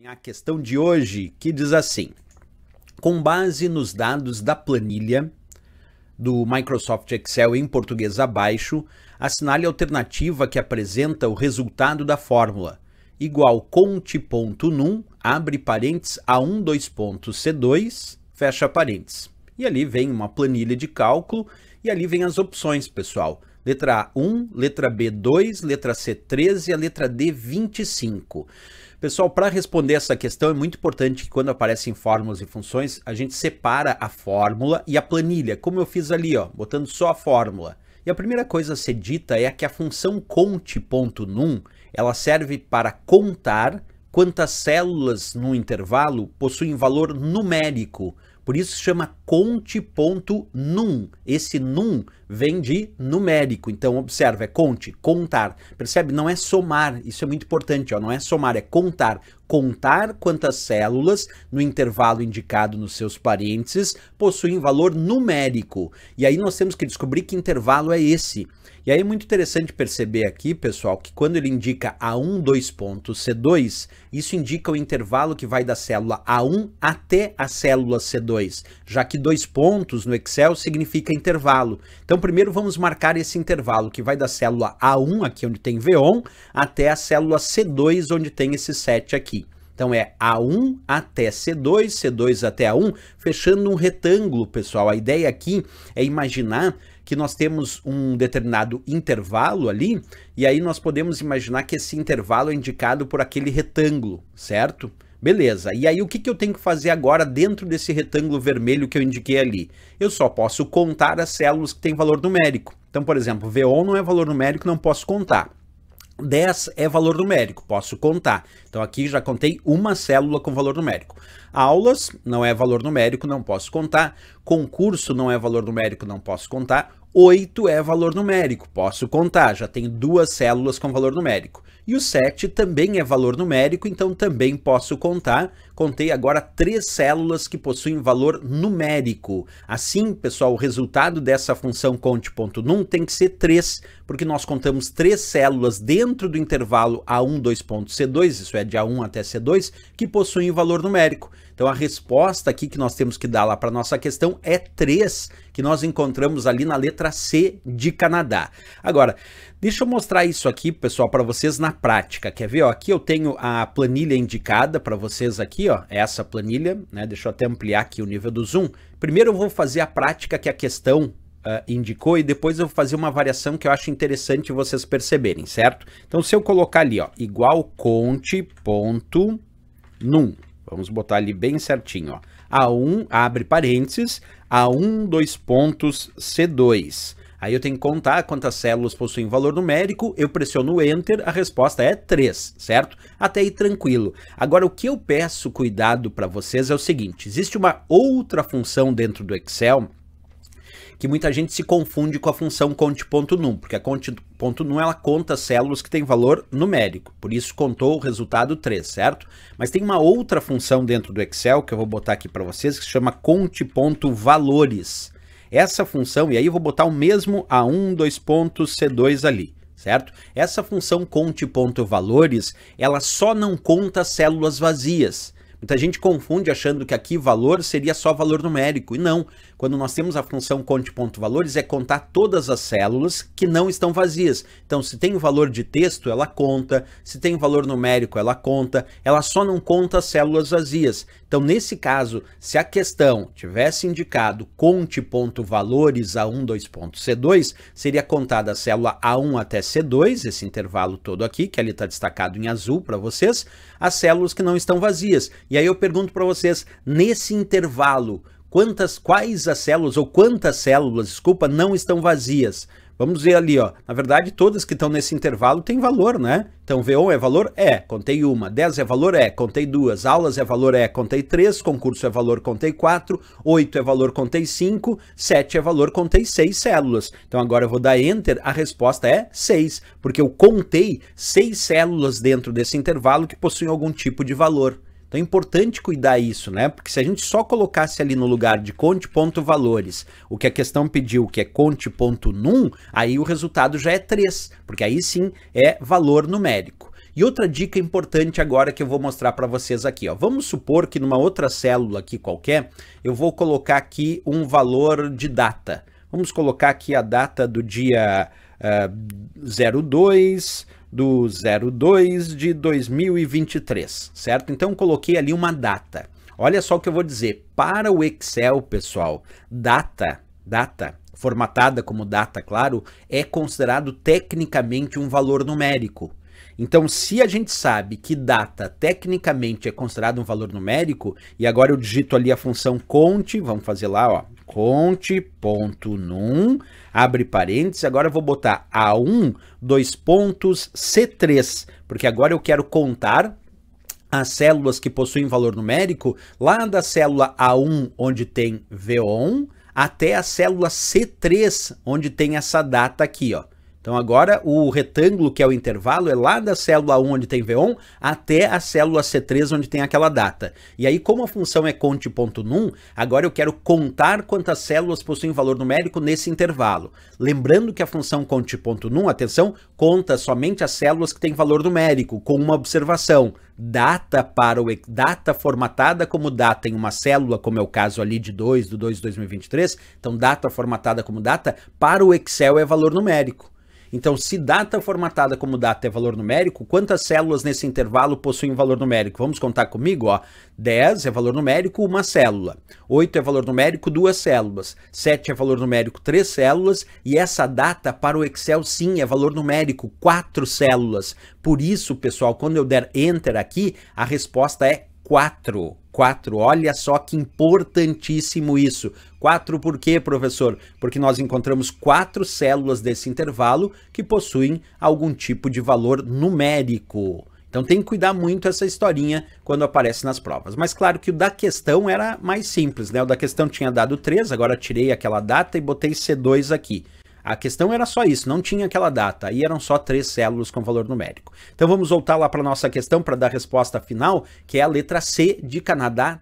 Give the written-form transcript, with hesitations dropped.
A questão de hoje que diz assim: com base nos dados da planilha do Microsoft Excel em português abaixo, assinale a alternativa que apresenta o resultado da fórmula igual conte.num, abre parênteses, A1, dois pontos, C2, fecha parênteses. E ali vem uma planilha de cálculo e ali vem as opções, pessoal. Letra A, 1, letra B, 2, letra C, 13 e a letra D, 25. Pessoal, para responder essa questão é muito importante que quando aparecem fórmulas e funções, a gente separa a fórmula e a planilha, como eu fiz ali, ó, botando só a fórmula. E a primeira coisa a ser dita é que a função conte.num, ela serve para contar quantas células no intervalo possuem valor numérico. Por isso se chama conte.num. Esse num vem de numérico. Então, observa, é conte, contar. Percebe? Não é somar. Isso é muito importante, ó. Não é somar, é contar. Contar quantas células no intervalo indicado nos seus parênteses possuem valor numérico. E aí nós temos que descobrir que intervalo é esse. E aí é muito interessante perceber aqui, pessoal, que quando ele indica A1, dois pontos, C2, isso indica o intervalo que vai da célula A1 até a célula C2, já que dois pontos no Excel significa intervalo. Então, primeiro vamos marcar esse intervalo que vai da célula A1, aqui onde tem V-ON, até a célula C2, onde tem esse 7 aqui. Então é A1 até C2, C2 até A1, fechando um retângulo, pessoal. A ideia aqui é imaginar que nós temos um determinado intervalo ali, e aí nós podemos imaginar que esse intervalo é indicado por aquele retângulo, certo? Beleza, e aí o que eu tenho que fazer agora dentro desse retângulo vermelho que eu indiquei ali? Eu só posso contar as células que têm valor numérico. Então, por exemplo, V-ON não é valor numérico, não posso contar. 10 é valor numérico, posso contar. Então aqui já contei uma célula com valor numérico. Aulas não é valor numérico, não posso contar. Concurso não é valor numérico, não posso contar. 8 é valor numérico, posso contar, já tenho duas células com valor numérico. E o 7 também é valor numérico, então também posso contar. Contei agora 3 células que possuem valor numérico. Assim, pessoal, o resultado dessa função conte.num tem que ser 3, porque nós contamos 3 células dentro do intervalo A1, dois pontos, C2, isso é de A1 até C2, que possuem valor numérico. Então a resposta aqui que nós temos que dar lá para a nossa questão é 3, que nós encontramos ali na letra C de Canadá. Agora, deixa eu mostrar isso aqui, pessoal, para vocês na prática. Quer ver? Ó, aqui eu tenho a planilha indicada para vocês aqui, ó, essa planilha, né? Deixa eu até ampliar aqui o nível do zoom. Primeiro eu vou fazer a prática que a questão indicou e depois eu vou fazer uma variação que eu acho interessante vocês perceberem, certo? Então se eu colocar ali, ó, igual conte.num, vamos botar ali bem certinho, ó. A1, abre parênteses, A1, dois pontos, C2. Aí eu tenho que contar quantas células possuem valor numérico, eu pressiono Enter, a resposta é 3, certo? Até aí tranquilo. Agora o que eu peço cuidado para vocês é o seguinte, existe uma outra função dentro do Excel que muita gente se confunde com a função conte.num, porque a conte.num ela conta células que têm valor numérico, por isso contou o resultado 3, certo? Mas tem uma outra função dentro do Excel que eu vou botar aqui para vocês que se chama conte.valores. Essa função, e aí eu vou botar o mesmo A1, dois pontos, C2 ali, certo? Essa função conte.valores, ela só não conta células vazias. Muita gente confunde achando que aqui valor seria só valor numérico, e não. Quando nós temos a função conte.valores é contar todas as células que não estão vazias. Então se tem valor de texto, ela conta, se tem valor numérico, ela conta, ela só não conta as células vazias. Então nesse caso, se a questão tivesse indicado conte.valores A1, dois pontos, C2, seria contada a célula A1 até C2, esse intervalo todo aqui, que ali está destacado em azul para vocês, as células que não estão vazias. E aí eu pergunto para vocês, nesse intervalo, quais as células, ou quantas células, desculpa, não estão vazias? Vamos ver ali, ó. Na verdade, todas que estão nesse intervalo têm valor, né? Então, V1 é valor? É, contei uma. 10 é valor? É, contei 2. Aulas é valor? É, contei 3. Concurso é valor? Contei 4. 8 é valor? Contei 5. 7 é valor? Contei 6 células. Então, agora eu vou dar Enter. A resposta é 6, porque eu contei 6 células dentro desse intervalo que possuem algum tipo de valor. Então é importante cuidar isso, né? Porque se a gente só colocasse ali no lugar de conte.valores o que a questão pediu, que é conte.num, aí o resultado já é 3, porque aí sim é valor numérico. E outra dica importante agora que eu vou mostrar para vocês aqui, ó. Vamos supor que numa outra célula aqui qualquer, eu vou colocar aqui um valor de data. Vamos colocar aqui a data do dia 02 de 2023, certo? Então coloquei ali uma data. Olha só o que eu vou dizer. Para o Excel, pessoal, data formatada como data, claro, é considerado tecnicamente um valor numérico. Então, se a gente sabe que data tecnicamente é considerado um valor numérico, e agora eu digito ali a função cont, vamos fazer lá, ó, cont.num, abre parênteses, agora eu vou botar A1, dois pontos, C3, porque agora eu quero contar as células que possuem valor numérico lá da célula A1, onde tem V1, até a célula C3, onde tem essa data aqui, ó. Então agora o retângulo, que é o intervalo, é lá da célula 1, onde tem V1, até a célula C3, onde tem aquela data. E aí, como a função é cont.num, agora eu quero contar quantas células possuem valor numérico nesse intervalo. Lembrando que a função cont.num, atenção, conta somente as células que têm valor numérico, com uma observação. Data formatada como data em uma célula, como é o caso ali de 2 de 2023, então data formatada como data, para o Excel é valor numérico. Então, se data formatada como data é valor numérico, quantas células nesse intervalo possuem valor numérico? Vamos contar comigo, ó. 10 é valor numérico, uma célula. 8 é valor numérico, 2 células. 7 é valor numérico, 3 células. E essa data para o Excel, sim, é valor numérico, 4 células. Por isso, pessoal, quando eu der Enter aqui, a resposta é 4. 4, olha só que importantíssimo isso. 4 por quê, professor? Porque nós encontramos 4 células desse intervalo que possuem algum tipo de valor numérico. Então tem que cuidar muito essa historinha quando aparece nas provas. Mas claro que o da questão era mais simples, né? O da questão tinha dado 3, agora tirei aquela data e botei C2 aqui. A questão era só isso, não tinha aquela data, aí eram só 3 células com valor numérico. Então vamos voltar lá para a nossa questão para dar a resposta final, que é a letra C de Canadá.